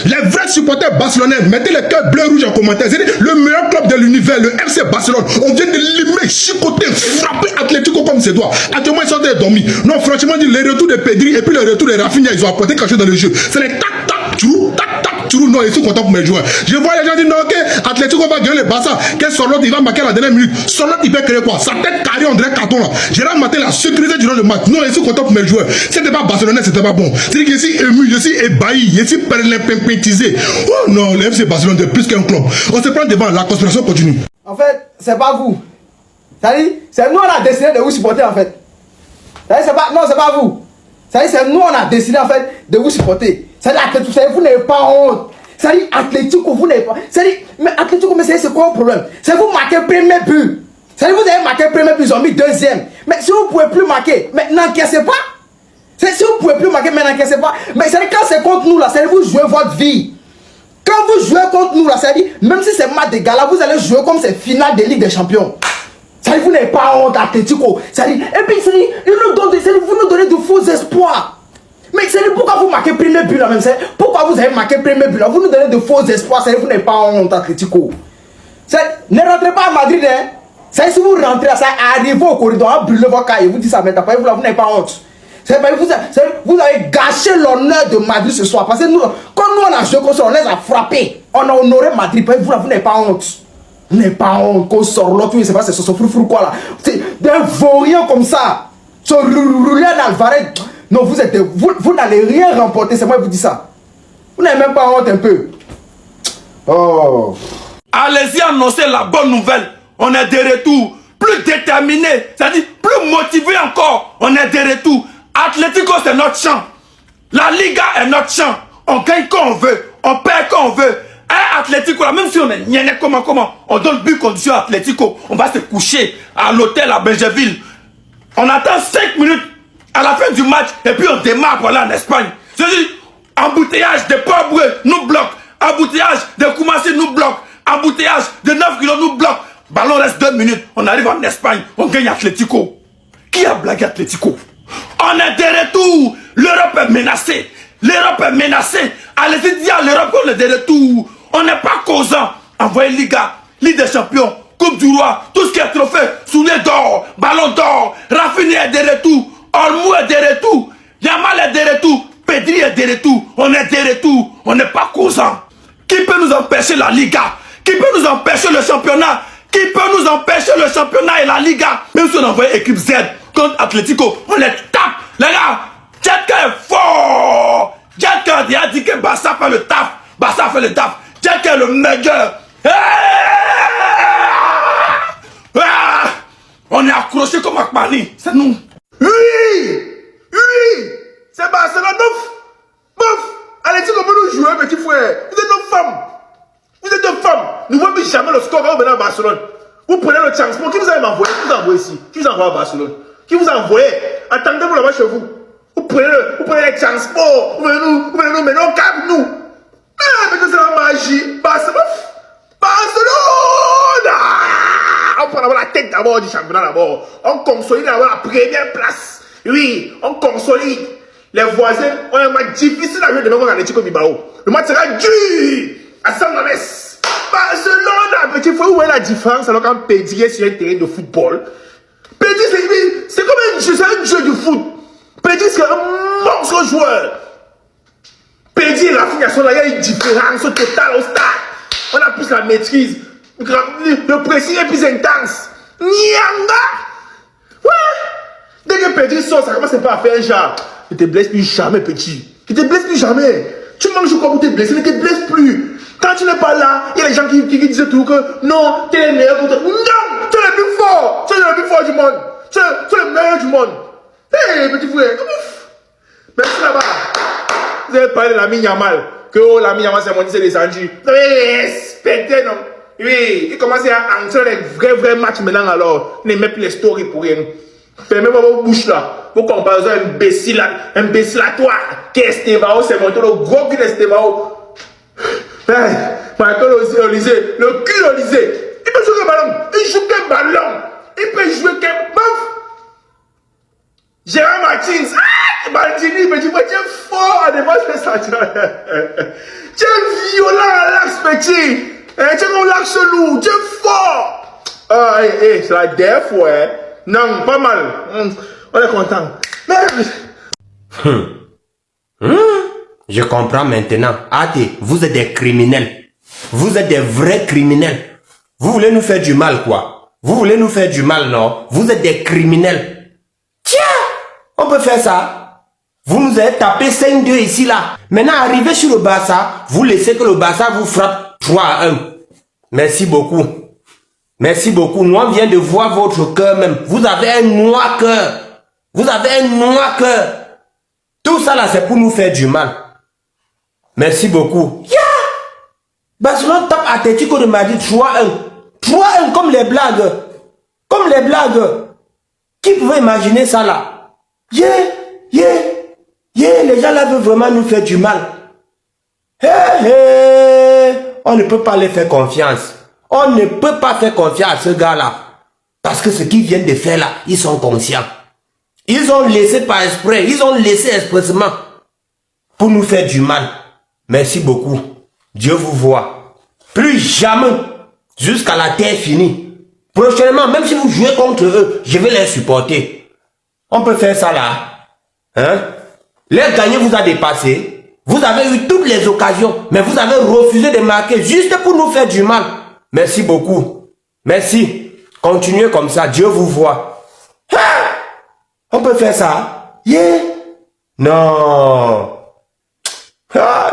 Les vrais supporters barcelonais, mettez le cœur bleu rouge en commentaire. C'est le meilleur club de l'univers, le FC Barcelone. On vient de limer, chicoter, frapper Atlético comme c'est doit. Actuellement, ils sont dormis. Non, franchement, les retours de Pedri et puis le retour de Rafinha, ils ont apporté quelque chose dans le jeu. C'est les tac-tac, trou, tac-tac, trou. Non, ils sont contents pour mes joueurs. Je vois les gens dire non, ok, Atlético va gagner le Barça. Quel Sorlotte, il va marquer à la dernière minute. Sorlotte, il va créer quoi? Sa tête carrée, on dirait carton là. Gérard Maté l'a sécurisé durant le match. Non, ils sont contents pour mes joueurs. C'était pas barcelonais, c'était pas bon. C'est-à-dire que je suis ému, je suis ébahi, je suis perlimpintisé. Oh non, le FC Barcelone est plus qu'un club. On se prend devant, la conspiration continue. En fait, c'est pas vous. C'est nous, on a décidé de vous supporter en fait. Non, c'est pas vous. C'est nous, on a décidé en fait de vous supporter. C'est-à-dire, vous n'avez pas honte. C'est-à-dire, Atlético, vous n'avez pas. C'est-à-dire, mais Atlético, mais c'est quoi le problème? C'est vous marquez le premier but. C'est-à-dire, vous avez marqué le premier but, ils ont mis deuxième. Mais si vous ne pouvez plus marquer, mais n'encaissez pas. Si vous ne pouvez plus marquer, mais n'encaissez pas. Mais c'est-à-dire, quand c'est contre nous là, c'est-à-dire, vous jouez votre vie. Quand vous jouez contre nous là, c'est-à-dire, même si c'est match de gala, vous allez jouer comme c'est finale de Ligue des Champions. C'est-à-dire, vous n'avez pas honte Atlético. C'est-à-dire, et puis, vous nous donnez de faux espoirs. Mais c'est pourquoi vous marquez le premier but là même. Pourquoi vous avez marqué le premier but là? Vous nous donnez de faux espoirs. C'est-à-dire, vous n'avez pas honte Atlético. Ne rentrez pas à Madrid, hein. C'est si vous rentrez, ça arrive au corridor, brûlez votre cas et vous dites ça maintenant. Vous n'avez pas honte. Vous avez gâché l'honneur de Madrid ce soir. Parce que nous, quand nous on a joué comme ça, on les a frappés. On a honoré Madrid. Vous n'avez pas honte. Vous n'avez pas honte. Qu'on sort l'autre, c'est pas ce frou quoi là. C'est des vauriens comme ça. Sur Julian Alvarez. Non, vous n'allez rien remporter. C'est moi qui vous dis ça. Vous n'avez même pas honte un peu. Oh. Allez-y annoncer la bonne nouvelle. On est de retour. Plus déterminé. C'est-à-dire plus motivé encore. On est de retour. Atlético, c'est notre champ. La Liga est notre champ. On gagne quand on veut. On perd quand on veut. Un Atlético, là, même si on est comment, on donne but condition à Atlético. On va se coucher à l'hôtel à Benjeville. On attend 5 minutes à la fin du match et puis on démarre pour aller en Espagne. C'est-à-dire, embouteillage de Pobre nous bloque. Embouteillage de Koumassi nous bloque. Embouteillage de 9 kilos nous bloque. Ballon reste 2 minutes. On arrive en Espagne. On gagne Atlético. Qui a blagué Atlético? On est de retour. L'Europe est menacée. L'Europe est menacée. Allez-y dire à l'Europe qu'on est de retour. On n'est pas causant. Envoyez Liga, Ligue des Champions, Coupe du Roi, tout ce qui est trophée, souliers d'or, ballon d'or, Rafinha est de retour, Olmou est de retour, Yamal est de retour, Pedri est de retour. On est de retour. On n'est pas causant. Qui peut nous empêcher la Liga? Qui peut nous empêcher le championnat? Qui peut nous empêcher le championnat et la Liga? Même si on envoie équipe Z contre Atlético, on les tape. Les gars, Djetka est fort. Djetka a dit que Barça fait le taf. Barça fait le taf. Djetka est le meilleur. On est accroché comme Akmani. C'est nous. Oui. C'est Barcelone. Bouf. Atlético peut nous jouer, petit frère. Vous êtes nos femmes. Nous ne voyons jamais le score maintenant à Barcelone. Vous prenez le chance. Qui vous a envoyé? Qui vous a envoyé ici? Qui vous a envoyé à Barcelone? Qui vous a envoyé? Attendez-vous là-bas chez vous. Vous prenez les transports. Vous venez nous, mais non, calme-nous. Mais c'est la magie. Barcelone. On prend d'abord la tête d'abord du championnat d'abord. On consolide d'abord la première place. Oui, on consolide. Les voisins ont un match difficile à jouer demain contre Atlético Bilbao. Le match sera dur à San Mamés. Barcelone, petit frère, vous voyez la différence alors quand Pedri est sur un terrain de football. Pedri, c'est comme un jeu du foot. Pedri, c'est un monstre joueur. Pedri et Rafinha sont là, il y a une différence totale au stade. On a plus la maîtrise. Le pressing est plus intense. Nyanga! Ouais! Dès que Pedri sort, ça commence pas à faire un genre. Ne te blesse plus jamais, petit. Ne te blesse plus jamais. Tu manges quoi pour te blesser, ne te blesse plus. Quand tu n'es pas là, il y a des gens qui disent tout que non, tu es le meilleur. Non! Tu es le plus fort! Tu es le plus fort du monde! Tu es le meilleur du monde! Hé, petit frère! Merci là-bas! Vous avez parlé de l'ami Yamal. Que oh, l'ami Yamal c'est mon lycée descendu. Vous avez respecté, non? Oui, il commence à entrer les vrais matchs maintenant alors. Ne met plus les stories pour rien. Fermez-moi vos bouches là. Vos comparaisons imbéciles à toi. Qu'Estevao, c'est mon tour, le gros cul d'Estevao. Michael Olysée, le cul Olysée. Il peut jouer un ballon. Il joue qu'un ballon. Il peut jouer qu'un bof. Gérard Martins. Maldini, il me dit, moi, tu es fort en défense de ça. Tu es violent à l'axe, petit. Tu es comme l'axe lourd. Tu es fort. Ah, c'est la dernière fois. Non, pas mal. On est content. Mais... Je comprends maintenant. Ate, vous êtes des criminels. Vous êtes des vrais criminels. Vous voulez nous faire du mal, quoi? Vous voulez nous faire du mal, non? Vous êtes des criminels. Tiens, on peut faire ça. Vous nous avez tapé 5-2 ici, là. Maintenant, arrivez sur le Barça, vous laissez que le Barça vous frappe 3-1. Merci beaucoup. Merci beaucoup. Nous, on vient de voir votre cœur même. Vous avez un noir cœur. Vous avez un noir cœur. Tout ça, là, c'est pour nous faire du mal. Merci beaucoup. Yeah! Barcelone tape Atlético de Madrid 3-1. 3-1 comme les blagues. Comme les blagues. Qui pouvait imaginer ça, là? Yeah! Les gens là veulent vraiment nous faire du mal. On ne peut pas les faire confiance. On ne peut pas faire confiance à ce gars-là. Parce que ce qu'ils viennent de faire là, ils sont conscients. Ils ont laissé par exprès. Ils ont laissé expressément pour nous faire du mal. Merci beaucoup. Dieu vous voit. Plus jamais, jusqu'à la terre finie. Prochainement, même si vous jouez contre eux, je vais les supporter. On peut faire ça là. Hein? Les gagnants vous a dépassé. Vous avez eu toutes les occasions, mais vous avez refusé de marquer juste pour nous faire du mal. Merci beaucoup. Merci. Continuez comme ça. Dieu vous voit. Ah! On peut faire ça? Yeah? Non. Ah,